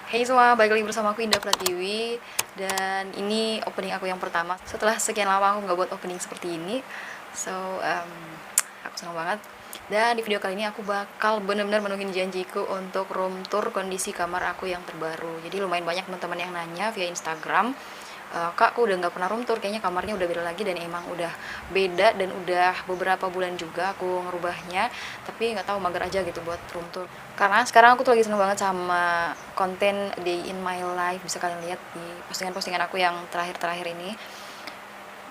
Hey semua, balik lagi bersama aku Indah Pratiwi. Dan ini opening aku yang pertama setelah sekian lama aku nggak buat opening seperti ini. So, aku senang banget. Dan di video kali ini aku bakal benar-benar menuhin janjiku untuk room tour kondisi kamar aku yang terbaru. Jadi lumayan banyak teman-teman yang nanya via Instagram, Kak, aku udah nggak pernah room tour, kayaknya kamarnya udah beda lagi. Dan emang udah beda dan udah beberapa bulan juga aku ngerubahnya, tapi nggak tahu, mager aja gitu buat room tour. Karena sekarang aku tuh lagi seneng banget sama konten day in my life, bisa kalian lihat di postingan-postingan aku yang terakhir-terakhir ini.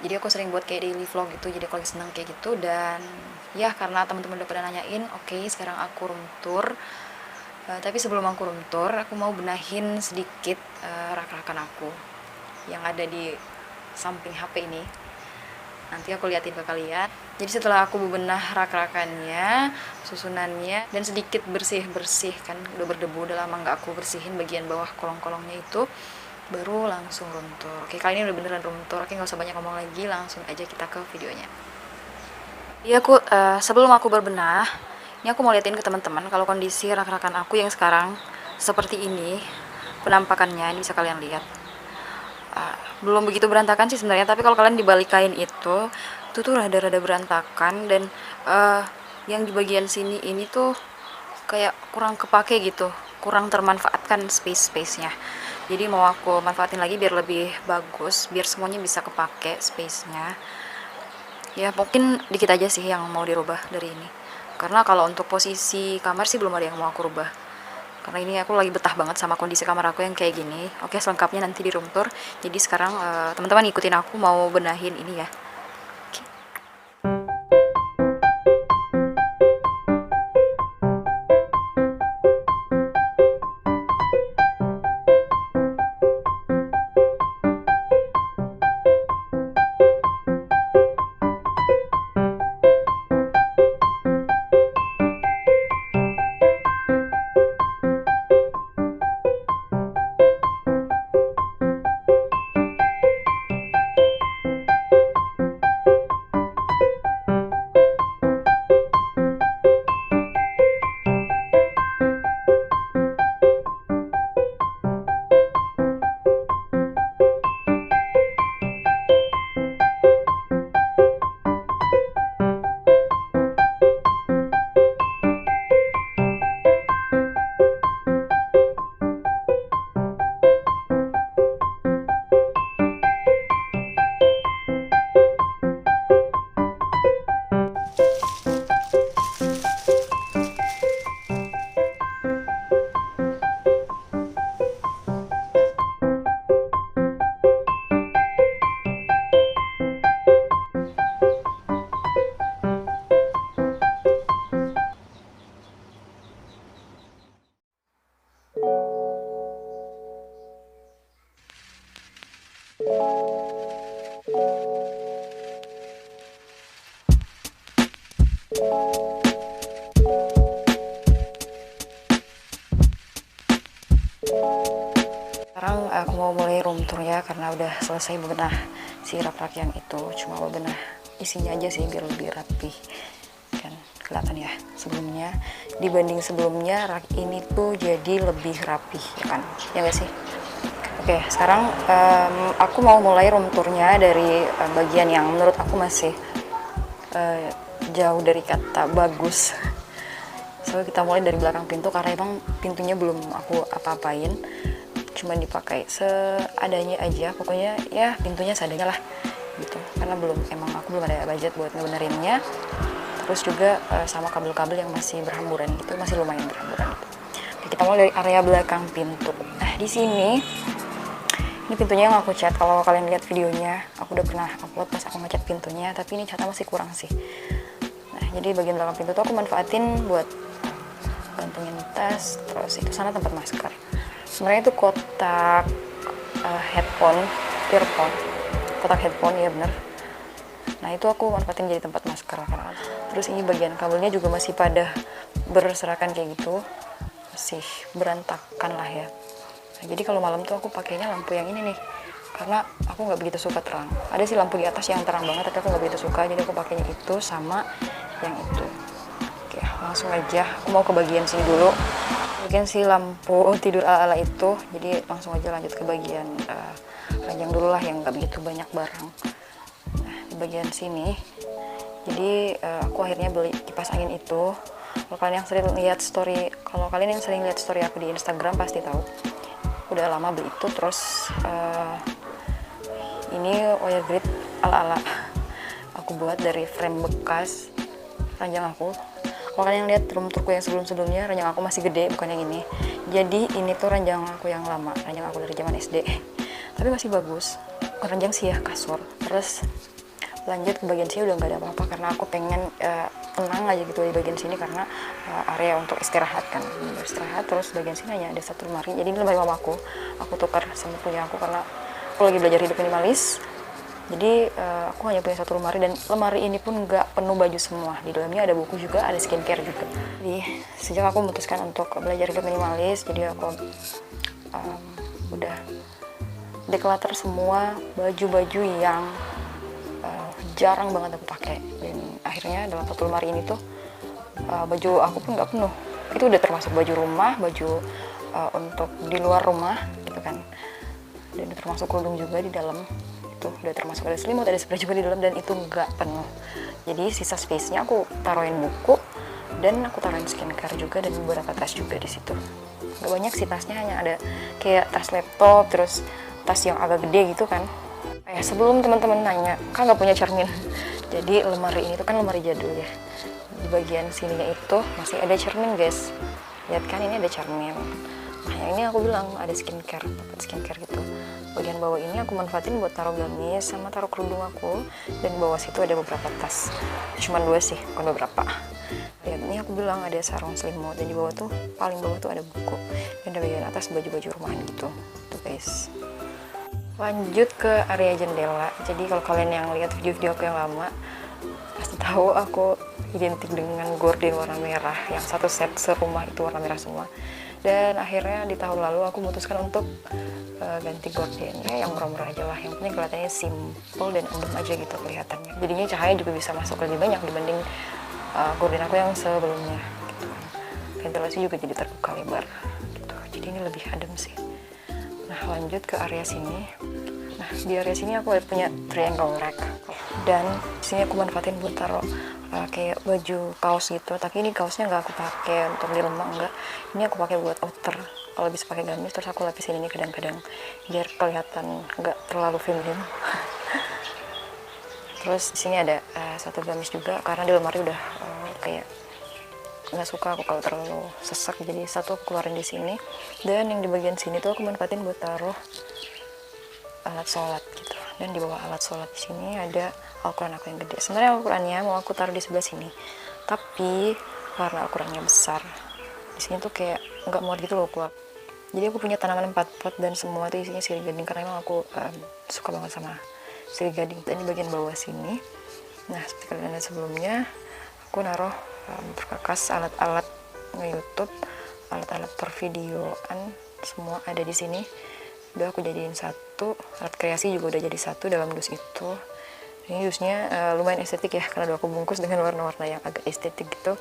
Jadi aku sering buat kayak daily vlog gitu, jadi aku lagi seneng kayak gitu. Dan ya karena teman-teman udah pada nanyain, oke, sekarang aku room tour. Tapi sebelum aku room tour, aku mau benahin sedikit rak-rakan aku yang ada di samping HP ini. Nanti aku liatin ke kalian. Jadi setelah aku bebenah rak-rakannya, susunannya, dan sedikit bersih-bersih, kan udah berdebu, udah lama nggak aku bersihin bagian bawah kolong-kolongnya itu, baru langsung room tour. Oke, kali ini udah beneran room tour. Oke, nggak usah banyak ngomong lagi, langsung aja kita ke videonya. Iya, sebelum aku berbenah, ini aku mau liatin ke teman-teman kalau kondisi rak-rakan aku yang sekarang seperti ini penampakannya. Ini bisa kalian lihat. Belum begitu berantakan sih sebenarnya, tapi kalau kalian dibalik kain itu tuh rada-rada berantakan. Dan yang di bagian sini ini tuh kayak kurang kepake gitu, kurang termanfaatkan space-nya. Jadi mau aku manfaatin lagi biar lebih bagus, biar semuanya bisa kepake space-nya. Ya mungkin dikit aja sih yang mau dirubah dari ini, karena kalau untuk posisi kamar sih belum ada yang mau aku rubah, karena ini aku lagi betah banget sama kondisi kamar aku yang kayak gini. Oke, selengkapnya nanti di room tour. Jadi sekarang teman-teman ikutin aku mau benahin ini ya. Oke. Sekarang aku mau mulai room tour ya, karena udah selesai bebenah si rak-rak yang itu. Cuma bebenah isinya aja sih biar lebih rapi. Kan kelihatan ya, sebelumnya dibanding sebelumnya rak ini tuh jadi lebih rapi ya kan, ya gak sih? Oke, sekarang aku mau mulai room tournya dari bagian yang menurut aku masih jauh dari kata bagus. So kita mulai dari belakang pintu, karena emang pintunya belum aku apa-apain, cuma dipakai seadanya aja. Pokoknya ya pintunya seadanya lah gitu, karena emang aku belum ada budget buat ngebenerinnya. Terus juga sama kabel-kabel yang masih berhamburan gitu, masih lumayan berhamburan gitu. Oke, kita mulai dari area belakang pintu. Nah di sini, ini pintunya yang aku cat. Kalau kalian lihat videonya, aku udah pernah upload pas aku ngecat pintunya, tapi ini catnya masih kurang sih. Nah jadi bagian belakang pintu tuh aku manfaatin buat gantungin tas. Terus itu sana tempat masker. Sebenarnya itu kotak headphone, earphone, kotak headphone ya bener. Nah itu aku manfaatin jadi tempat masker. Terus ini bagian kabelnya juga masih pada berserakan kayak gitu, masih berantakan lah ya. Nah, jadi kalau malam tuh aku pakainya lampu yang ini nih, karena aku nggak begitu suka terang. Ada sih lampu di atas yang terang banget, tapi aku nggak begitu suka, jadi aku pakainya itu sama yang itu. Oke, langsung aja aku mau ke bagian sini dulu. bagian si lampu tidur ala-ala itu. Jadi langsung aja lanjut ke bagian ranjang dulu lah yang nggak begitu banyak barang. Nah, di bagian sini jadi aku akhirnya beli kipas angin itu. Kalau kalian yang sering lihat story aku di Instagram pasti tahu. Udah lama beli itu. Terus ini wire grid ala-ala aku buat dari frame bekas ranjang aku. Kalau kalian lihat room tourku yang sebelum-sebelumnya, ranjang aku masih gede, bukan yang ini. Jadi ini tuh ranjang aku yang lama, ranjang aku dari zaman SD. Tapi masih bagus. Ranjang sih ya, kasur. Terus lanjut ke bagian sini udah nggak ada apa-apa karena aku pengen tenang aja gitu di bagian sini karena area untuk istirahat kan. Istirahat. Terus bagian sini hanya ada satu lemari. Jadi ini lemari mama aku tukar sama punya aku karena aku lagi belajar hidup minimalis. Jadi aku hanya punya satu lemari, dan lemari ini pun nggak penuh baju semua. Di dalamnya ada buku juga, ada skincare juga. Jadi sejak aku memutuskan untuk belajar hidup minimalis, jadi aku udah declutter semua baju-baju yang jarang banget aku pakai. Dan akhirnya dalam satu lemari ini tuh baju aku pun nggak penuh. Itu udah termasuk baju rumah, baju untuk di luar rumah gitu kan. Dan termasuk kerudung juga di dalam. Itu udah termasuk ada selimut, ada spray juga di dalam, dan itu nggak penuh. Jadi sisa space-nya aku taruhin buku dan aku taruhin skincare juga dan beberapa tas juga di situ. Nggak banyak sih tasnya, hanya ada kayak tas laptop, terus tas yang agak gede gitu kan. Sebelum teman-teman nanya, Kak nggak punya cermin? Jadi lemari ini tuh kan lemari jadul ya. Di bagian sininya itu masih ada cermin guys. Lihat kan, ini ada cermin. Nah yang ini aku bilang ada skincare, tempat skincare gitu. Bagian bawah ini aku manfaatin buat taruh gamis sama taruh kerudung aku. Dan di bawah situ ada beberapa tas. Cuman 2 sih, bukan beberapa. Lihat, ini aku bilang ada sarung selimut. Dan di bawah tuh, paling bawah tuh ada buku. Dan di bagian atas baju-baju rumahan gitu. Tuh guys. Lanjut ke area jendela. Jadi kalau kalian yang lihat video-video aku yang lama, pasti tahu aku identik dengan gorden warna merah. Yang satu set serumah itu warna merah semua. Dan akhirnya di tahun lalu aku memutuskan untuk ganti gordennya yang murah-murah aja lah, yang penting kelihatannya simple dan adem aja gitu kelihatannya. Jadinya cahaya juga bisa masuk lebih banyak dibanding gorden aku yang sebelumnya gitu kan. Ventilasi juga jadi terbuka lebar gitu, jadi ini lebih adem sih. Nah lanjut ke area sini. Nah di area sini aku punya triangle rack, dan sini aku manfaatin buat taruh kayak baju kaos gitu. Tapi ini kaosnya nggak aku pakai untuk di rumah, enggak. Ini aku pakai buat outer. Kalau bisa pakai gamis, terus aku lapisin ini kadang-kadang biar kelihatan nggak terlalu feminin. Terus di sini ada satu gamis juga karena di lemari udah kayak nggak suka aku kalau terlalu sesak, jadi satu aku keluarin di sini. Dan yang di bagian sini tuh aku manfaatin buat taruh alat sholat gitu. Dan di bawah alat sholat di sini ada Al-Quran aku yang gede. Sebenarnya Al-Qurannya mau aku taruh di sebelah sini, tapi karena Al-Qurannya besar, di sini tuh kayak nggak muat gitu loh keluar. Jadi aku punya tanaman 4 pot dan semua tuh isinya sirih gading karena emang aku suka banget sama sirih gading. Dan di bagian bawah sini, nah seperti kalian lihat sebelumnya, aku naruh berkakas alat-alat nge-YouTube, alat-alat pervideoan, semua ada di sini. Udah aku jadiin satu, alat kreasi juga udah jadi satu dalam dus itu. Ini dusnya lumayan estetik ya, karena udah aku bungkus dengan warna-warna yang agak estetik gitu.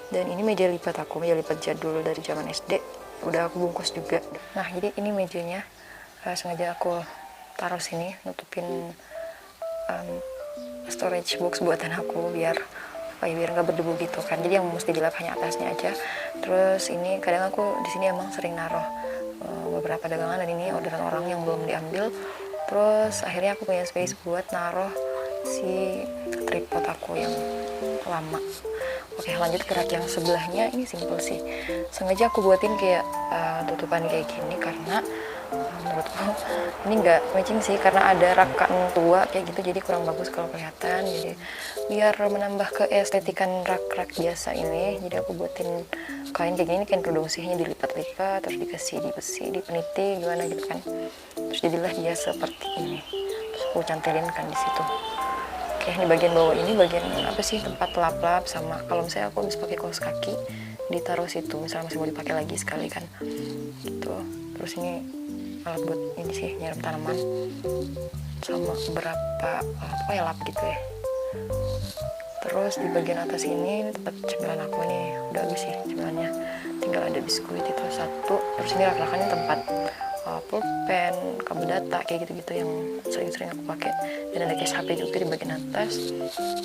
Dan ini meja lipat aku, meja lipat jadul dari zaman SD, udah aku bungkus juga. Nah jadi ini mejanya sengaja aku taruh sini, nutupin storage box buatan aku biar nggak berdebu gitu kan. Jadi yang mesti dilap hanya atasnya aja. Terus ini kadang aku di sini emang sering naruh beberapa dagangan, dan ini orderan orang yang belum diambil. Terus akhirnya aku punya space buat naruh si tripod aku yang lama. Oke lanjut ke rak yang sebelahnya. Ini simple sih, sengaja aku buatin kayak tutupan kayak gini karena menurutku ini nggak matching sih, karena ada rakan tua kayak gitu jadi kurang bagus kalau kelihatan. Jadi biar menambah keestetikan rak-rak biasa ini, jadi aku buatin kain kayak gini, kain kerudung sihnya dilipat-lipat, terus dikasih di besi, dipeniti gimana gitu kan. Terus jadilah dia seperti ini. Terus aku cantilin kan di situ. Oke, di bagian bawah ini bagian apa sih, tempat lap-lap, sama kalau misalnya aku habis pakai kaos kaki ditaruh situ, misalnya masih mau dipakai lagi sekali kan gitu. Terus ini alat buat ini sih, nyiram tanaman sama beberapa pokoknya lap gitu ya. Terus di bagian atas ini tempat cemilan aku, ini udah habis sih cemilannya, tinggal tinggal ada biskuit itu satu. Terus ini rak-rakannya tempat pulpen, kabel data kayak gitu-gitu yang sering-sering aku pakai. Dan ada case HP juga di bagian atas.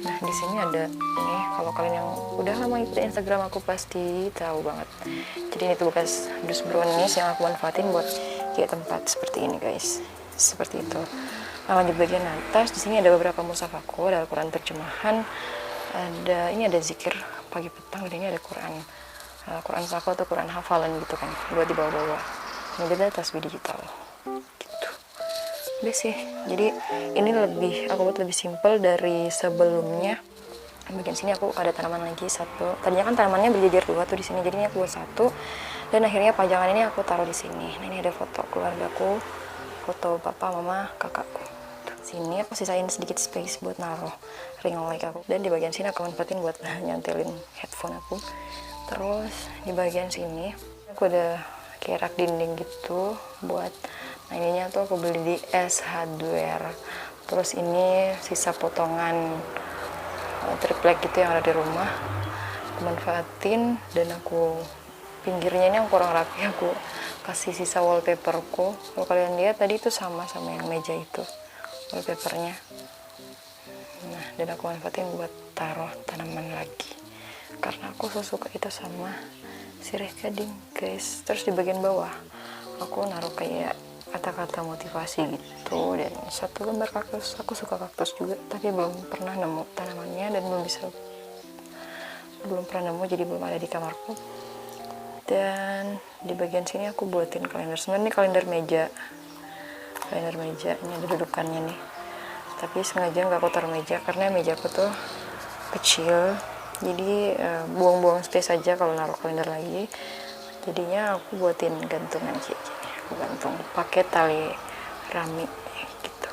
Nah di sini ada ini, kalau kalian yang udah lama ikutin Instagram aku pasti tahu banget. Jadi ini tuh bekas dus brownies yang aku manfaatin buat kayak tempat seperti ini guys, seperti itu. Nah di bagian atas di sini ada beberapa mushaf aku, ada Al-Quran terjemahan, ini ada zikir pagi petang, dan ini ada Quran saku atau Quran hafalan gitu kan, buat dibawa-bawa. Ini ada tasbih digital gitu. Udah sih, jadi ini aku buat lebih simple dari sebelumnya. Bagian sini aku ada tanaman lagi satu. Tadinya kan tanamannya berjejer dua tuh di sini, jadi ini aku buat satu. Dan akhirnya pajangan ini aku taruh di sini. Nah ini ada foto keluargaku, foto papa, mama, kakakku. Sini aku sisain sedikit space buat naruh ring light aku. Dan di bagian sini aku manfaatin buat nyantelin headphone aku. Terus di bagian sini aku ada kayak rak dinding gitu buat, nah ininya tuh aku beli di S Hardware. Terus ini sisa potongan triplek gitu yang ada di rumah aku manfaatin, dan aku pinggirnya ini yang kurang rapi aku kasih sisa wallpaperku. Kalau kalian lihat tadi itu sama yang meja itu wallpapernya. Nah dan aku manfaatin buat taruh tanaman lagi karena aku suka itu sama sirih gading guys. Terus di bagian bawah aku naruh kayak kata-kata motivasi gitu, dan satu lembar kaktus. Aku suka kaktus juga, tapi belum pernah nemu tanamannya dan belum pernah nemu, jadi belum ada di kamarku. Dan di bagian sini aku buatin kalender. Sebenarnya ini kalender meja, ini ada dudukannya nih, tapi sengaja nggak aku taruh meja karena meja aku tuh kecil, jadi buang-buang space aja kalau naruh kalender lagi. Jadinya aku buatin gantungan kayak gini, aku gantung pakai tali rami gitu.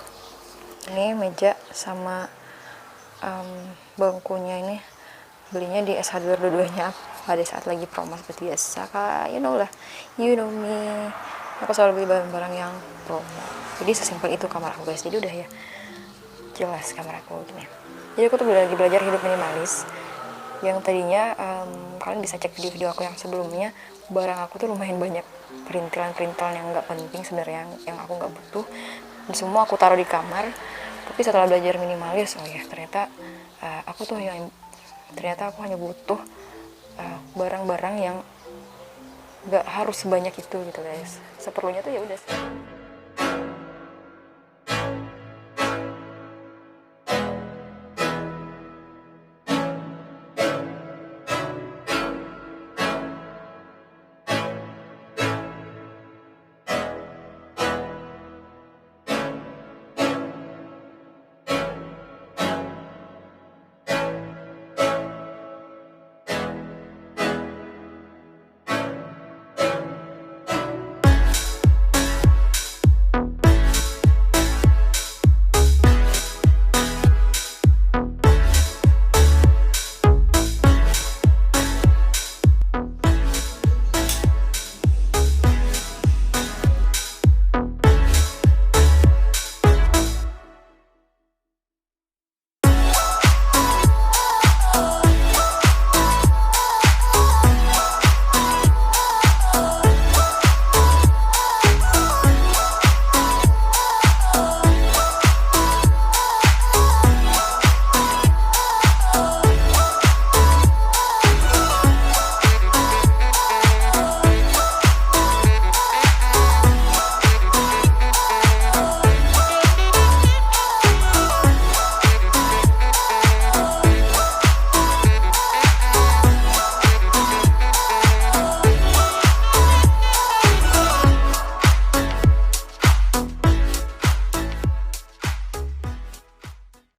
Ini meja sama bangkunya ini belinya di S Hardware dua-duanya pada saat lagi promo seperti biasa. You know me, aku selalu beli barang-barang yang promo. Jadi sesimpel itu kamar aku guys. Jadi udah ya jelas kamar aku gini. Jadi aku tuh lagi belajar hidup minimalis. Yang tadinya kalian bisa cek video-video aku yang sebelumnya, barang aku tuh lumayan banyak perintilan-perintilan yang nggak penting sebenarnya, yang aku nggak butuh, dan semua aku taruh di kamar. Tapi setelah belajar minimalis, oh ya ternyata aku hanya butuh barang-barang yang nggak harus sebanyak itu gitu guys. Seperlunya tuh ya udah.